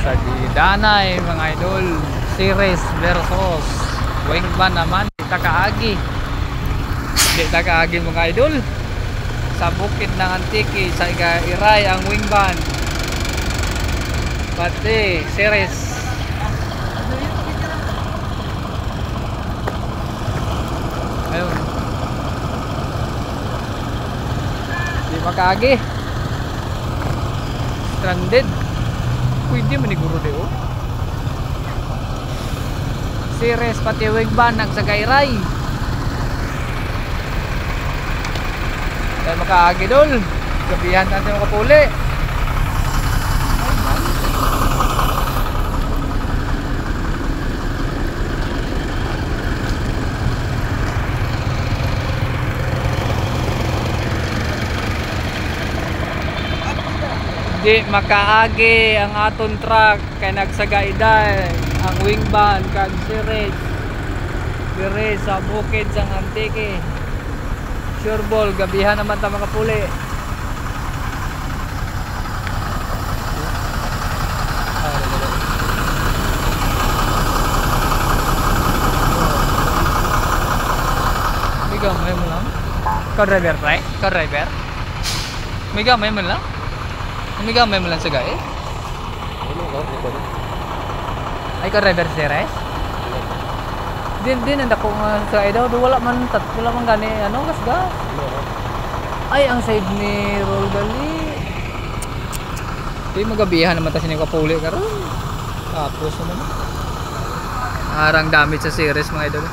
Sa Gidanay mga idol, series versus Wingman naman. Di takaagi mga idol. Sa bukid ng Antique, sa Iray ang Wingman. Pati series. Ayun. Di makaagi. Stranded. Pwede maniguro di oh. Series pati Wingman nagsagayray. Dahil makaagi dol. Gabihan natin makapuli. Di makaagi ang aton truck kay nagsagaiday ang Wingman kag series dire sa bukid sang Antique. Sure ball gabihan naman ta makapuli. Miga may mo lang. Ka-driver pre? Ka-driver? Miga may mo lang. Umigamay mo lang sa gae? Ay ka driver series? Din ako sa daw wala man gani ano gas. Ay ang side ni roll gali. Di magabihan naman ta sini kapuli karon. Tapos naman. Arang damage sa series mga idol.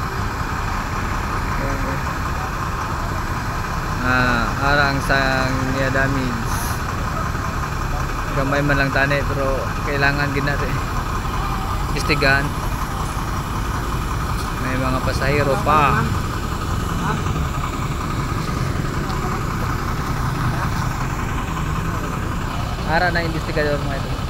Arang sang niya damage. Gamay man lang tani pero kailangan gid natin istigan. May mga pasahero pa. Ara na investigador mga ito.